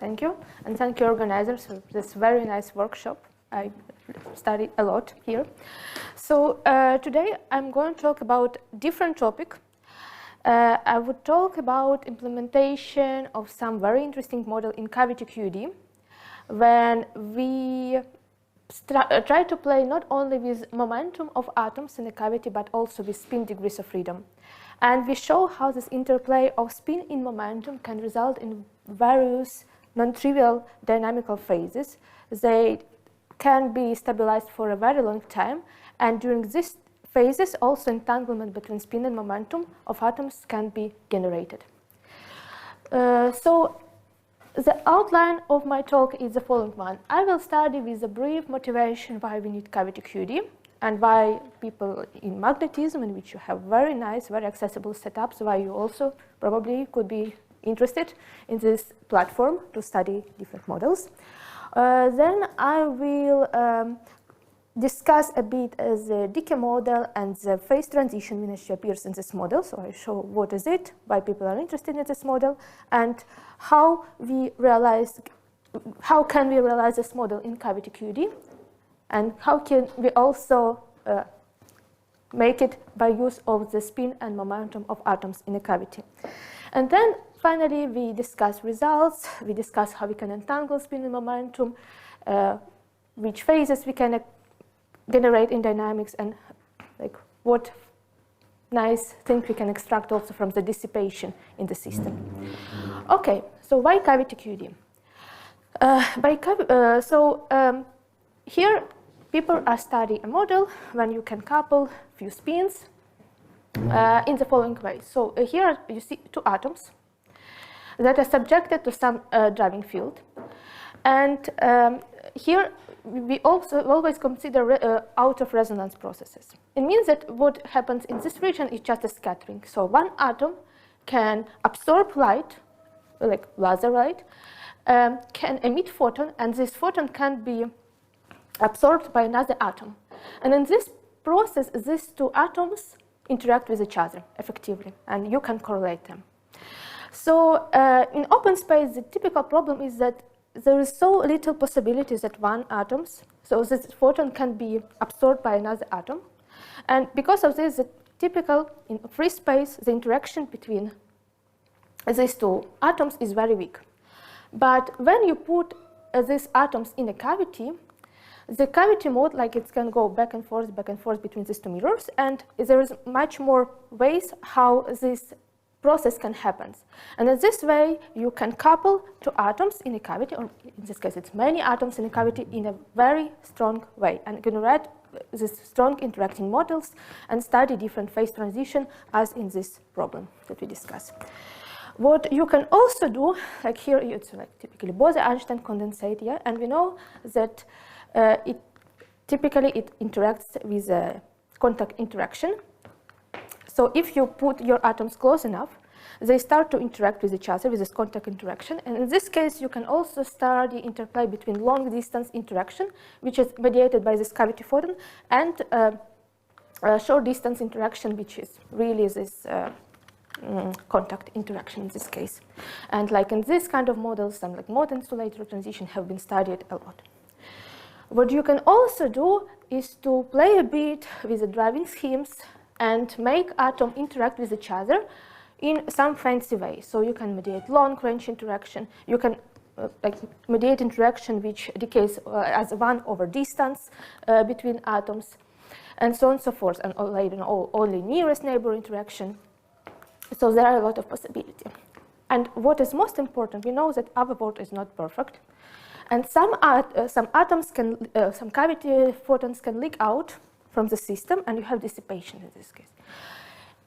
Thank you. And thank you, organizers, for this very nice workshop. I studied a lot here. So today I'm going to talk about a different topic. I would talk about implementation of some very interesting model in cavity QED when we try to play not only with momentum of atoms in a cavity but also with spin degrees of freedom. And we show how this interplay of spin in momentum can result in various non-trivial dynamical phases. They can be stabilized for a very long time, and during these phases also entanglement between spin and momentum of atoms can be generated. So the outline of my talk is the following one. I will start with a brief motivation why we need cavity QED and why people in magnetism, in which you have very nice, very accessible setups, why you also probably could be interested in this platform to study different models. Then I will discuss a bit the decay model and the phase transition which appears in this model. So I show what is it, why people are interested in this model, and how can we realize this model in cavity QED, and how can we also make it by use of the spin and momentum of atoms in a cavity. And then finally we discuss results, we discuss how we can entangle spin and momentum, which phases we can generate in dynamics, and like what nice things we can extract also from the dissipation in the system. Okay, so why cavity QED? Here people are studying a model when you can couple few spins in the following way. So here you see two atoms that are subjected to some driving field, and here we also always consider out of resonance processes. It means that what happens in this region is just a scattering. So one atom can absorb light, like laser light, can emit photon, and this photon can be absorbed by another atom. And in this process, these two atoms interact with each other effectively, and you can correlate them. So in open space, the typical problem is that there is so little possibilities that one atom, so this photon can be absorbed by another atom. And because of this, the typical in free space, the interaction between these two atoms is very weak. But when you put these atoms in a cavity, the cavity mode, like it can go back and forth between these two mirrors, and there is much more ways how this process can happen. And in this way, you can couple two atoms in a cavity, or in this case, it's many atoms in a cavity in a very strong way, and generate these strong interacting models and study different phase transition as in this problem that we discussed. What you can also do, like here, it's like typically Bose-Einstein condensate, yeah, and we know that it interacts with a contact interaction. So if you put your atoms close enough, they start to interact with each other with this contact interaction. And in this case, you can also study interplay between long distance interaction, which is mediated by this cavity photon, and short distance interaction, which is really this contact interaction in this case. And like in this kind of models, some like mode insulator transition have been studied a lot. What you can also do is to play a bit with the driving schemes and make atoms interact with each other in some fancy way. So you can mediate long range interaction, you can like mediate interaction which decays as 1 over distance between atoms, and so on and so forth, and only nearest neighbor interaction. So there are a lot of possibilities. And what is most important, we know that our world is not perfect, and some atoms can, some cavity photons can leak out from the system, and you have dissipation in this case.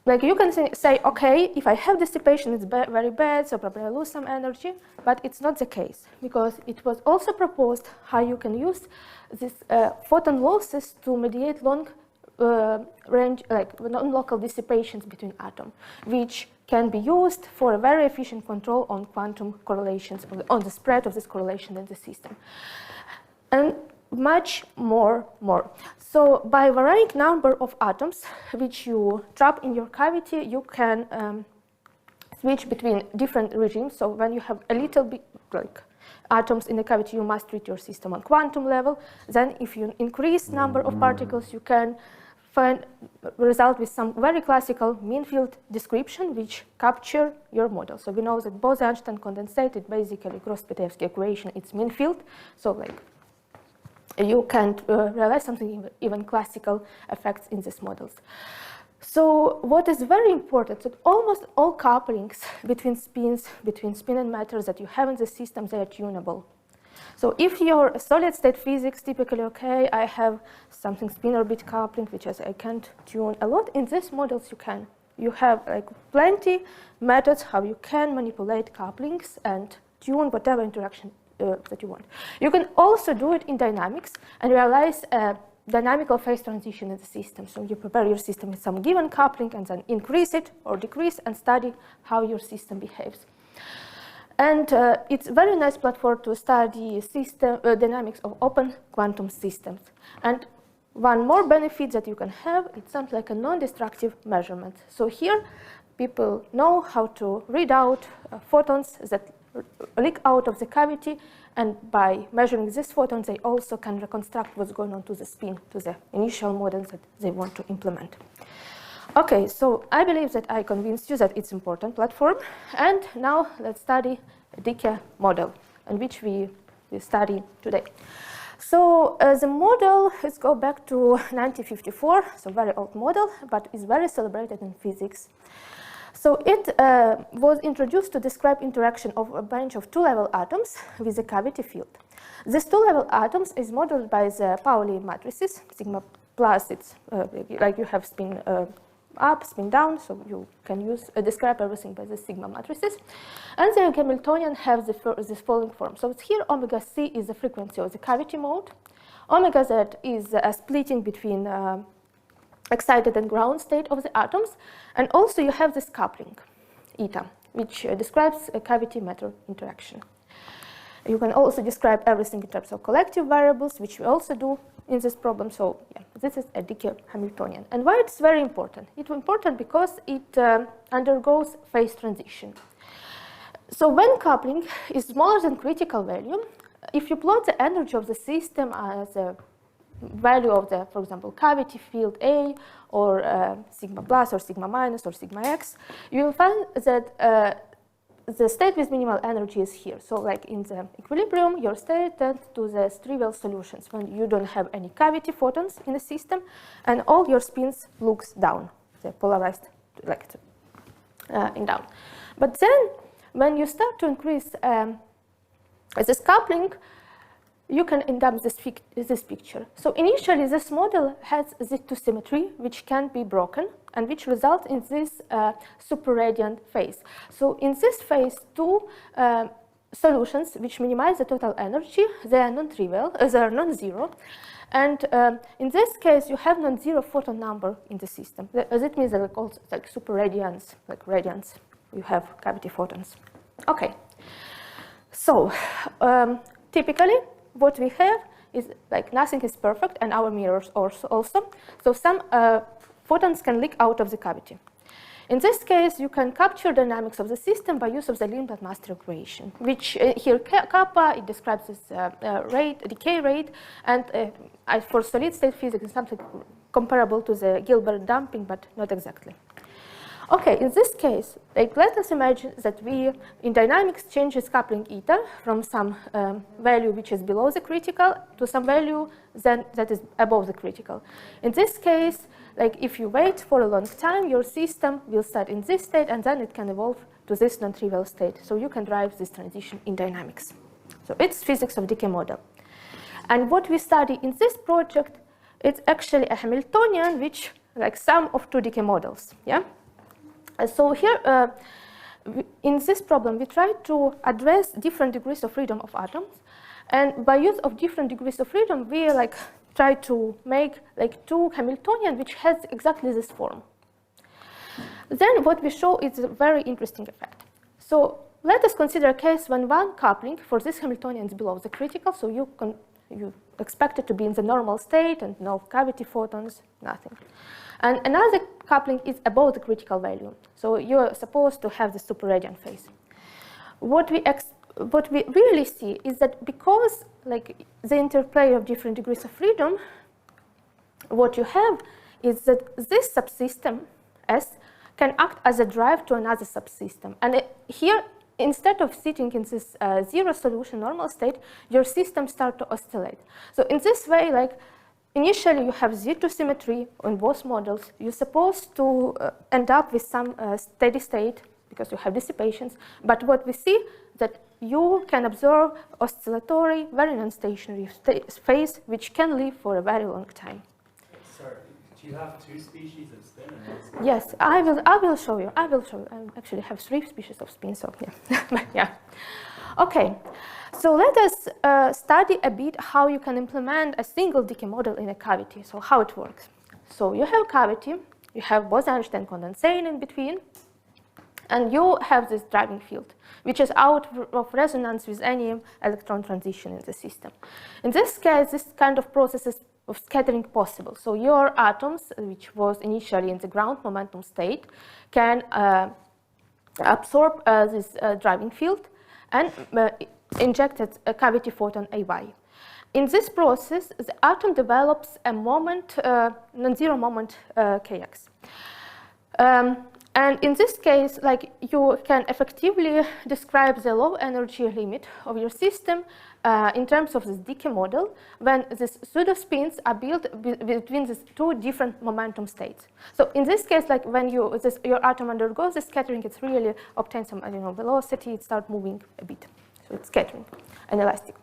Like you can say, okay, if I have dissipation, it's very bad, so probably I lose some energy, but it's not the case, because it was also proposed how you can use these photon losses to mediate long range, like non-local dissipations between atoms, which can be used for a very efficient control on quantum correlations, on the spread of this correlation in the system. And much more. So by varying number of atoms which you trap in your cavity, you can switch between different regimes. So when you have a little bit, like atoms in the cavity, you must treat your system on quantum level. Then if you increase number of particles, you can find result with some very classical mean field description which capture your model. So we know that Bose-Einstein condensate is basically Gross-Pitevsky equation, it's mean field. So like you can realize something even classical effects in these models. So what is very important, that almost all couplings between spins, between spin and matter that you have in the system, they are tunable. So if your solid state physics typically, okay, I have something spin orbit coupling, which is I can't tune a lot. In these models you can. You have like plenty methods how you can manipulate couplings and tune whatever interaction that you want. You can also do it in dynamics and realize a dynamical phase transition in the system. So you prepare your system with some given coupling and then increase it or decrease and study how your system behaves. And it's a very nice platform to study system dynamics of open quantum systems. And one more benefit that you can have, it's something like a non-destructive measurement. So here, people know how to read out photons that leak out of the cavity, and by measuring these photons, they also can reconstruct what's going on to the spin, to the initial models that they want to implement. Okay, so I believe that I convinced you that it's an important platform. And now let's study a decay model, in which we study today. So the model, let's go back to 1954, so very old model, but is very celebrated in physics. So it was introduced to describe interaction of a bunch of two-level atoms with a cavity field. These two-level atoms is modeled by the Pauli matrices, sigma plus, it's like you have spin up, spin down, so you can describe everything by the sigma matrices. And the Hamiltonian have this following form. So it's here omega c is the frequency of the cavity mode. Omega z is a splitting between excited and ground state of the atoms. And also you have this coupling, eta, which describes a cavity matter interaction. You can also describe everything in terms of collective variables, which we also do in this problem. So yeah, this is a decay Hamiltonian. And why it's very important? It's important because it undergoes phase transition. So when coupling is smaller than critical value, if you plot the energy of the system as a value of the, for example, cavity field A, or sigma plus, or sigma minus, or sigma x, you will find that the state with minimal energy is here. So like in the equilibrium, your state tends to the trivial solutions when you don't have any cavity photons in the system and all your spins looks down. They're polarized like in down. But then when you start to increase this coupling, you can end up this picture. So initially, this model has Z2 symmetry, which can be broken, and which results in this superradiant phase. So in this phase, two solutions which minimize the total energy, they are non-trivial, they are non-zero. And in this case, you have non-zero photon number in the system. That means they're called like superradiants, like radiants. You have cavity photons. Okay. So typically, what we have is like nothing is perfect, and our mirrors also. So some photons can leak out of the cavity. In this case, you can capture dynamics of the system by use of the Lindblad-Master equation, which here kappa, it describes this decay rate, and for solid-state physics, it's something comparable to the Gilbert damping, but not exactly. Okay, in this case, like, let us imagine that we, in dynamics, change this coupling eta from some value which is below the critical to some value then that is above the critical. In this case, like if you wait for a long time, your system will start in this state and then it can evolve to this non-trivial state. So you can drive this transition in dynamics. So it's physics of decay model. And what we study in this project, it's actually a Hamiltonian, which like sum of two decay models. Yeah. So here, in this problem, we try to address different degrees of freedom of atoms, and by use of different degrees of freedom, we like try to make like two Hamiltonian which has exactly this form. Then what we show is a very interesting effect. So let us consider a case when one coupling for this Hamiltonian is below the critical, so you expect it to be in the normal state and no cavity photons, nothing. And another coupling is above the critical value. So you're supposed to have the superradiant phase. What we what we really see is that because like the interplay of different degrees of freedom, what you have is that this subsystem S can act as a drive to another subsystem. And here, instead of sitting in this zero solution normal state, your system starts to oscillate. So in this way, like initially you have Z2 symmetry on both models. You're supposed to end up with some steady state because you have dissipations. But what we see that you can observe oscillatory, very non-stationary phase, which can live for a very long time. Sorry, do you have two species of spin and one species? Yes, I will show you. I actually have 3 species of spin, so yeah. Yeah. Okay, so let us study a bit how you can implement a single decay model in a cavity. So how it works. So you have a cavity, you have Bose-Einstein condensate in between, and you have this driving field, which is out of resonance with any electron transition in the system. In this case, this kind of processes of scattering possible. So your atoms, which was initially in the ground momentum state, can absorb this driving field and inject a cavity photon AY. In this process, the atom develops a moment, non-zero moment kx. And in this case, like you can effectively describe the low energy limit of your system in terms of this decay model when these pseudo-spins are built between these 2 different momentum states. So in this case, like when your atom undergoes the scattering, it really obtains some velocity, it starts moving a bit. So it's scattering and elastic.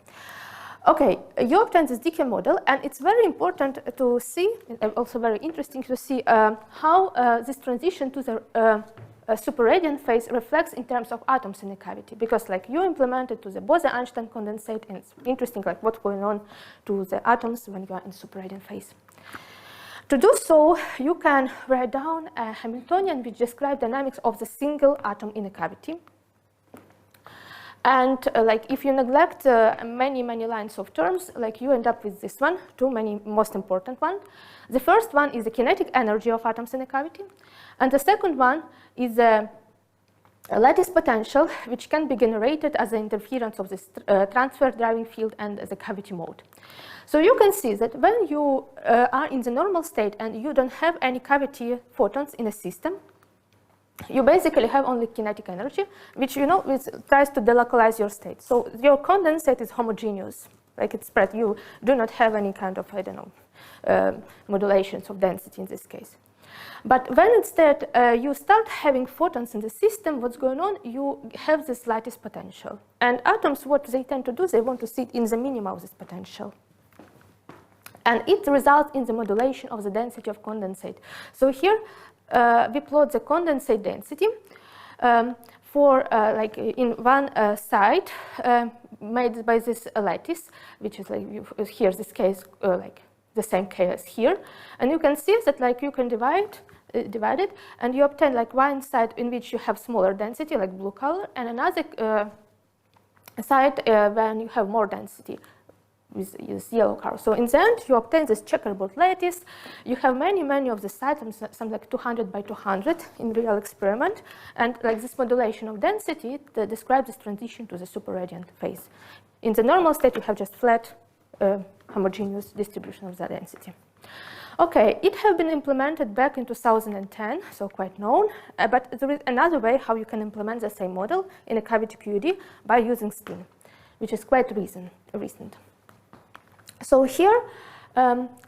Okay, you obtain this decay model, and it's very important to see, and also very interesting to see how this transition to the superradiant phase reflects in terms of atoms in a cavity, because like you implemented to the Bose-Einstein condensate, and it's interesting like what's going on to the atoms when you are in superradiant phase. To do so, you can write down a Hamiltonian which describes dynamics of the single atom in a cavity. And like if you neglect many lines of terms, like you end up with this one, 2 most important one. The first one is the kinetic energy of atoms in a cavity, and the second one is a lattice potential, which can be generated as the interference of this transfer driving field and the cavity mode. So you can see that when you are in the normal state and you don't have any cavity photons in a system, you basically have only kinetic energy, which tries to delocalize your state. So your condensate is homogeneous, like it's spread. You do not have any kind of, modulations of density in this case. But when instead you start having photons in the system, what's going on? You have this lattice potential. And atoms, what they tend to do, they want to sit in the minima of this potential. And it results in the modulation of the density of condensate. So here, we plot the condensate density for like in one side made by this lattice, which is like here this case like the same case here, and you can see that like you can divide it, and you obtain like one side in which you have smaller density, like blue color, and another side when you have more density, with yellow color. So in the end, you obtain this checkerboard lattice. You have many of the atoms, some like 200 by 200 in real experiment, and like this modulation of density describes this transition to the superradiant phase. In the normal state, you have just flat, homogeneous distribution of the density. Okay, it has been implemented back in 2010, so quite known, but there is another way how you can implement the same model in a cavity QED by using spin, which is quite recent. So here,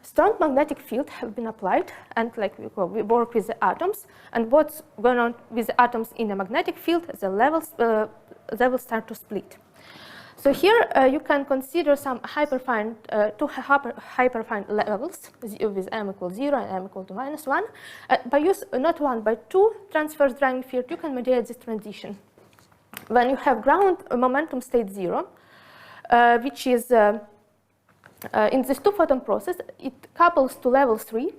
strong magnetic field have been applied, and like we work with the atoms, and what's going on with the atoms in the magnetic field, the levels start to split. So here you can consider some hyperfine, 2 hyperfine levels with m equals 0 and m equal to -1. By use not 1 but 2 transverse driving field, you can mediate this transition. When you have ground momentum state 0, which is in this 2-photon process, it couples to level 3,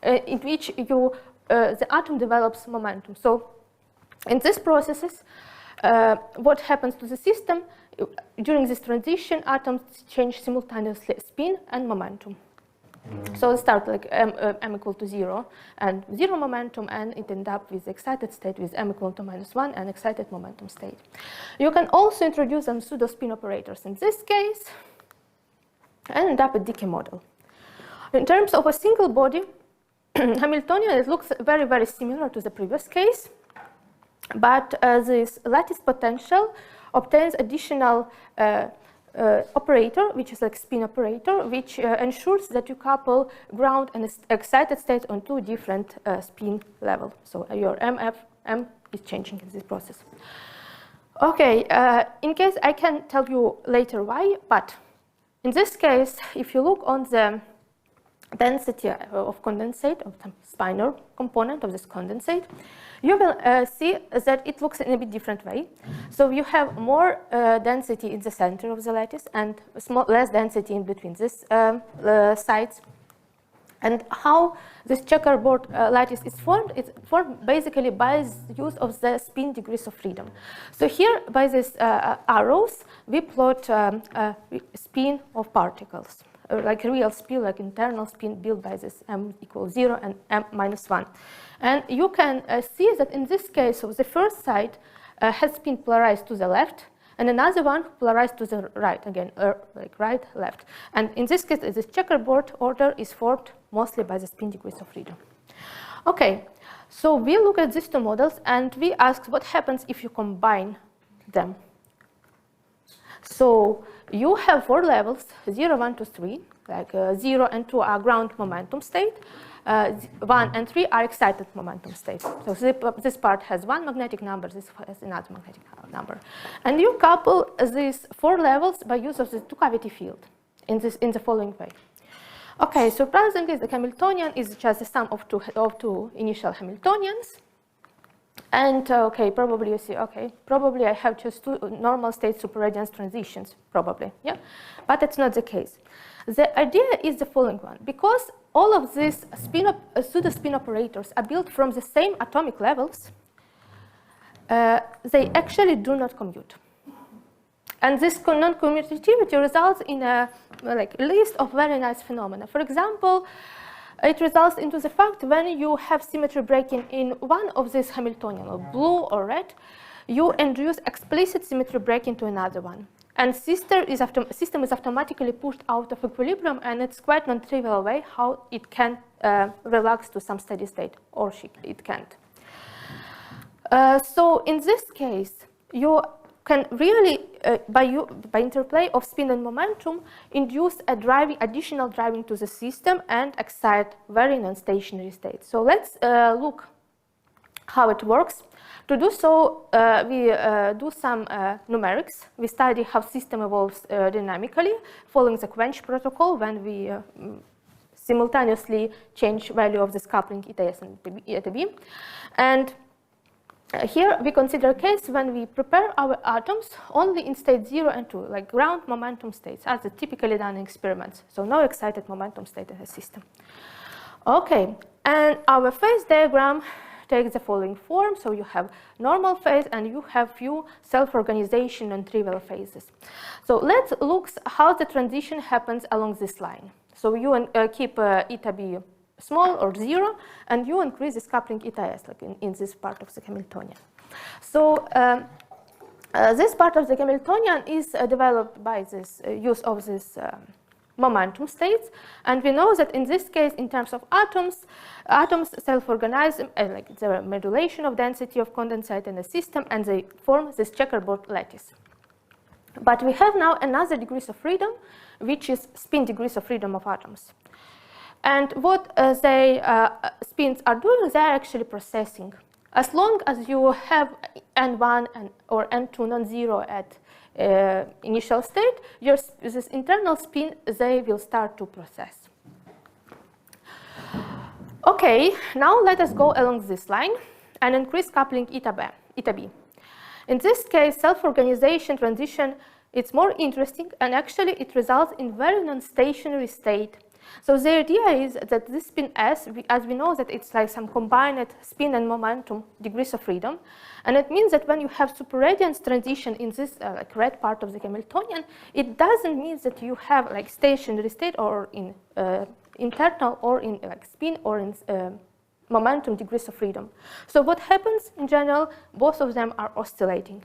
in which the atom develops momentum. So in these processes, what happens to the system? During this transition, atoms change simultaneously spin and momentum. So it starts like m equal to 0 and 0 momentum, and it ends up with excited state with m equal to -1 and excited momentum state. You can also introduce some pseudo spin operators in this case and end up a decay model. In terms of a single body Hamiltonian, it looks very, very similar to the previous case, but this lattice potential obtains additional operator, which is like spin operator, which ensures that you couple ground and excited state on two different spin levels. So your m is changing in this process. Okay, in case I can tell you later why, but in this case, if you look on the density of condensate, of the spinor component of this condensate, you will see that it looks in a bit different way. So you have more density in the center of the lattice and less density in between these sides. And how this checkerboard lattice is formed? It's formed basically by the use of the spin degrees of freedom. So here, by these arrows, we plot spin of particles, like real spin, like internal spin built by this m equals 0 and m minus 1. And you can see that in this case, so the first side has spin polarized to the left, and another one polarized to the right, again, like right, left. And in this case, this checkerboard order is formed mostly by the spin degrees of freedom. Okay, so we look at these two models, and we ask what happens if you combine them. So you have 4 levels, 0, 1, 2, 3, like 0 and 2 are ground momentum state, 1 and 3 are excited momentum states. So this part has one magnetic number, this has another magnetic number. And you couple these 4 levels by use of the two-cavity field in the following way. Okay, surprisingly, the Hamiltonian is just the sum of two initial Hamiltonians. And okay, probably you see, okay, probably I have just 2 normal state superradiance transitions, probably, yeah? But it's not the case. The idea is the following one. Because all of these pseudo-spin operators are built from the same atomic levels, they actually do not commute. And this non-commutativity results in a list of very nice phenomena. For example, it results into the fact when you have symmetry breaking in one of these Hamiltonian, or blue or red, you induce explicit symmetry breaking to another one. And system is automatically pushed out of equilibrium, and it's quite non-trivial way how it can relax to some steady state, or it can't. So in this case, you can really, by interplay of spin and momentum, induce a additional driving to the system and excite very non-stationary states. So let's look how it works. To do so, we do some numerics. We study how system evolves dynamically following the quench protocol when we simultaneously change value of this coupling ETS and ETB. And here we consider a case when we prepare our atoms only in state 0 and 2, like ground momentum states, as is typically done in experiments. So no excited momentum state in the system. Okay, and our phase diagram takes the following form. So you have normal phase and you have few self-organization and trivial phases. So let's look how the transition happens along this line. So you keep eta b small or 0, and you increase this coupling eta s, like in this part of the Hamiltonian. So this part of the Hamiltonian is developed by this use of this momentum states, and we know that in this case, in terms of atoms self-organize like the modulation of density of condensate in the system, and they form this checkerboard lattice. But we have now another degrees of freedom, which is spin degrees of freedom of atoms. And what spins are doing, they are actually processing. As long as you have N1 or N2 non-zero at initial state, this internal spin, they will start to process. Okay, now let us go along this line and increase coupling eta b. In this case, self-organization transition, it's more interesting, and actually it results in very non-stationary state. So the idea is that this spin S, as we know that it's like some combined spin and momentum degrees of freedom, and it means that when you have superradiance transition in this like red part of the Hamiltonian, it doesn't mean that you have like stationary state or in internal or in like spin or in momentum degrees of freedom. So what happens in general, both of them are oscillating.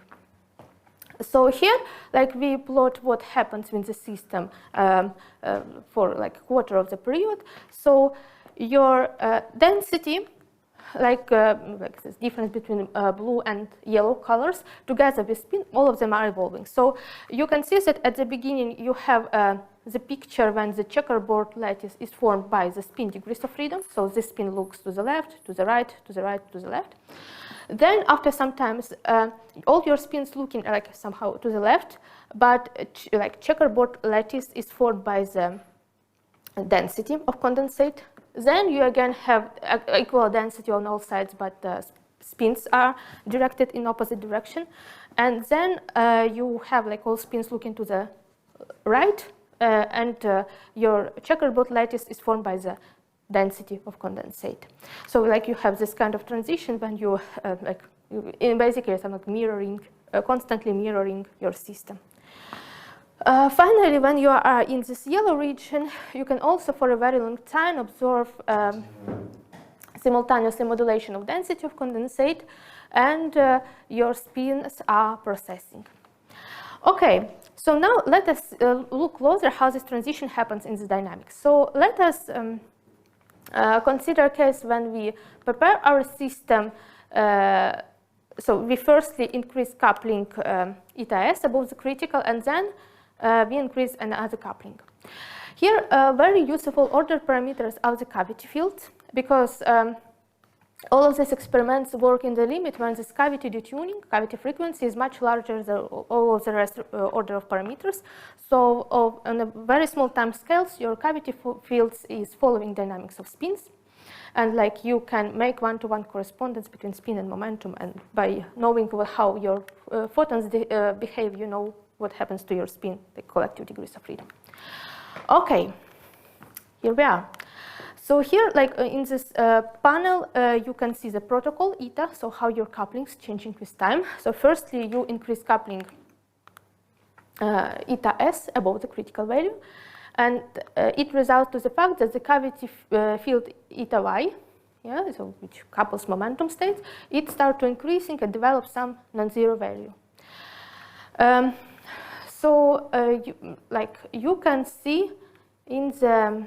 So here, like we plot what happens with the system for like a quarter of the period. So your density, like this difference between blue and yellow colors, together with spin, all of them are evolving. So you can see that at the beginning you have the picture when the checkerboard lattice is formed by the spin degrees of freedom. So this spin looks to the left, to the right, to the right, to the left. Then after some time, all your spins looking like somehow to the left, but like checkerboard lattice is formed by the density of condensate. Then you again have equal density on all sides, but the spins are directed in opposite direction. And then you have like all spins looking to the right, and your checkerboard lattice is formed by the density of condensate. So like you have this kind of transition when you in basically some like mirroring, constantly mirroring your system. Finally, when you are in this yellow region, you can also for a very long time observe simultaneously modulation of density of condensate, and your spins are processing. Okay, so now let us look closer how this transition happens in the dynamics. So let us consider a case when we prepare our system. So we firstly increase coupling eta s above the critical, and then we increase another coupling. Here, very useful order parameters are the cavity field, because all of these experiments work in the limit when this cavity detuning, cavity frequency is much larger than all of the rest order of parameters. So on a very small time scales, your cavity fields is following dynamics of spins. And like you can make one-to-one correspondence between spin and momentum, and by knowing how your photons behave, you know what happens to your spin, the collective degrees of freedom. Okay, here we are. So here, like in this panel, you can see the protocol eta, so how your coupling is changing with time. So firstly, you increase coupling eta s above the critical value, and it results to the fact that the cavity field eta y, yeah, so which couples momentum states, it starts to increasing and develop some non-zero value. So you can see in the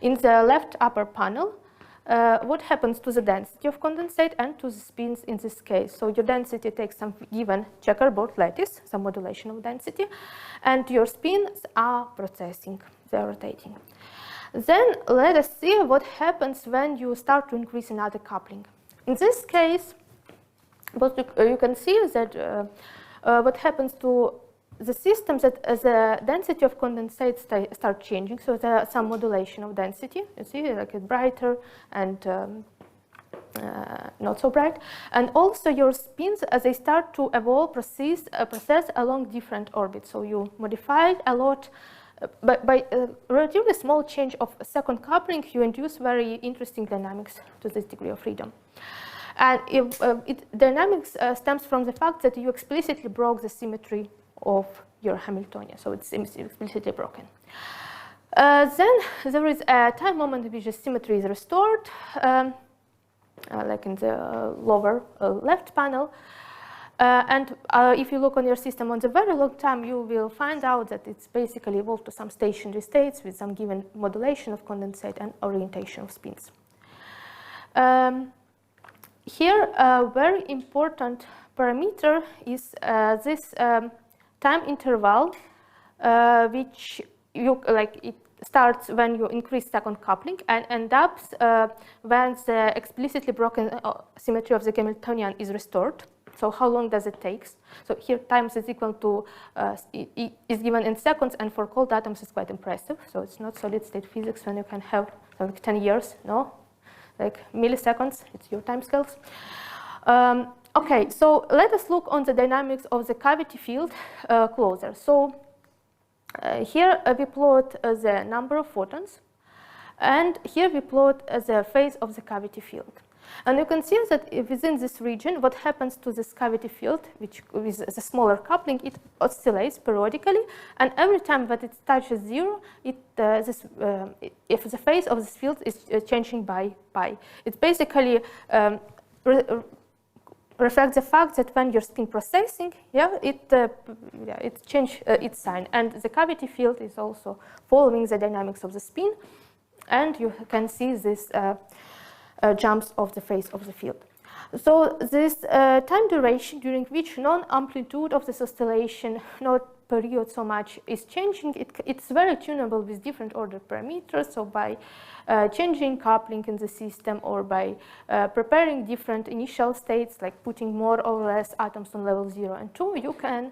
in the left upper panel what happens to the density of condensate and to the spins in this case. So your density takes some given checkerboard lattice, some modulation of density, and your spins are processing, they're rotating. Then let us see what happens when you start to increase another coupling. In this case, you can see that what happens to the system, that the density of condensate start changing, so there's some modulation of density. You see, like it's brighter and not so bright. And also your spins, as they start to evolve, process along different orbits. So you modify it a lot. By a relatively small change of second coupling, you induce very interesting dynamics to this degree of freedom. And dynamics stems from the fact that you explicitly broke the symmetry of your Hamiltonian, so it's explicitly broken. Then there is a time moment in which the symmetry is restored, like in the lower left panel. And if you look on your system on the very long time, you will find out that it's basically evolved to some stationary states with some given modulation of condensate and orientation of spins. Here, a very important parameter is this time interval, which it starts when you increase second coupling and ends up when the explicitly broken symmetry of the Hamiltonian is restored. So how long does it take? So here times is equal to, is given in seconds, and for cold atoms it's quite impressive. So it's not solid state physics when you can have like 10 years, no? Like milliseconds, it's your time scales. Okay, so let us look on the dynamics of the cavity field closer. So here we plot the number of photons, and here we plot the phase of the cavity field. And you can see that within this region, what happens to this cavity field, which with the smaller coupling, it oscillates periodically, and every time that it touches zero, it if the phase of this field is changing by pi. It basically reflects the fact that when you're spin processing, it changes its sign, and the cavity field is also following the dynamics of the spin, and you can see this jumps of the phase of the field. So this time duration during which non-amplitude of this oscillation, not period so much, is changing, it's very tunable with different order parameters. So by changing coupling in the system, or by preparing different initial states, like putting more or less atoms on level 0 and 2, you can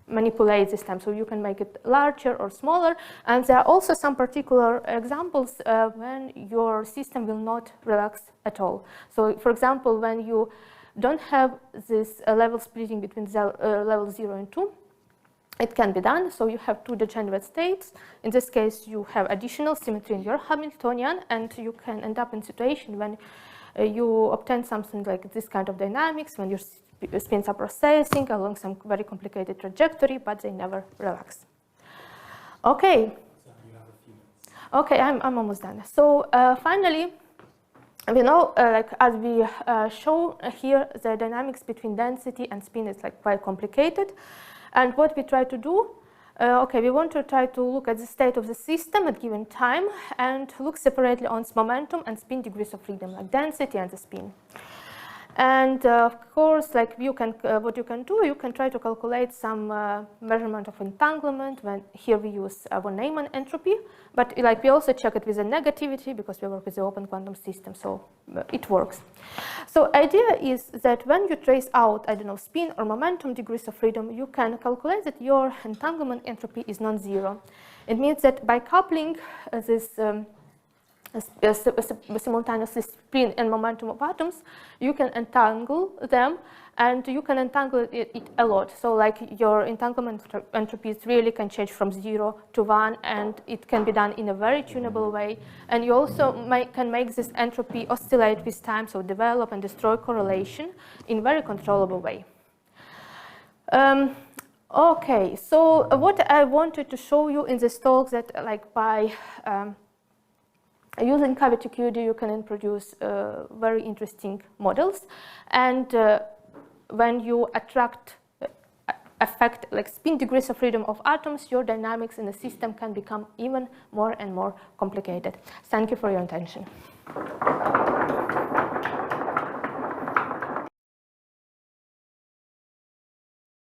manipulate this time. So you can make it larger or smaller. And there are also some particular examples when your system will not relax at all. So for example, when you don't have this level splitting between level 0 and 2, it can be done. So you have two degenerate states. In this case, you have additional symmetry in your Hamiltonian, and you can end up in a situation when you obtain something like this kind of dynamics, when your spins are processing along some very complicated trajectory, but they never relax. Okay. Okay, I'm almost done. So finally, we know, like as we show here, the dynamics between density and spin is like quite complicated. And what we try to do, we want to try to look at the state of the system at given time and look separately on its momentum and spin degrees of freedom, like density and the spin. And of course, like what you can do, you can try to calculate some measurement of entanglement. When here we use von Neumann entropy, but like we also check it with the negativity because we work with the open quantum system, so it works. So idea is that when you trace out, I don't know, spin or momentum degrees of freedom, you can calculate that your entanglement entropy is non-zero. It means that by coupling this simultaneously spin and momentum of atoms, you can entangle them, and you can entangle it a lot. So like your entanglement entropies really can change from 0 to 1, and it can be done in a very tunable way. And you also can make this entropy oscillate with time, so develop and destroy correlation in very controllable way. Okay, so what I wanted to show you in this talk, that like by using cavity QED, you can introduce very interesting models. And when you affect like spin degrees of freedom of atoms, your dynamics in the system can become even more and more complicated. Thank you for your attention.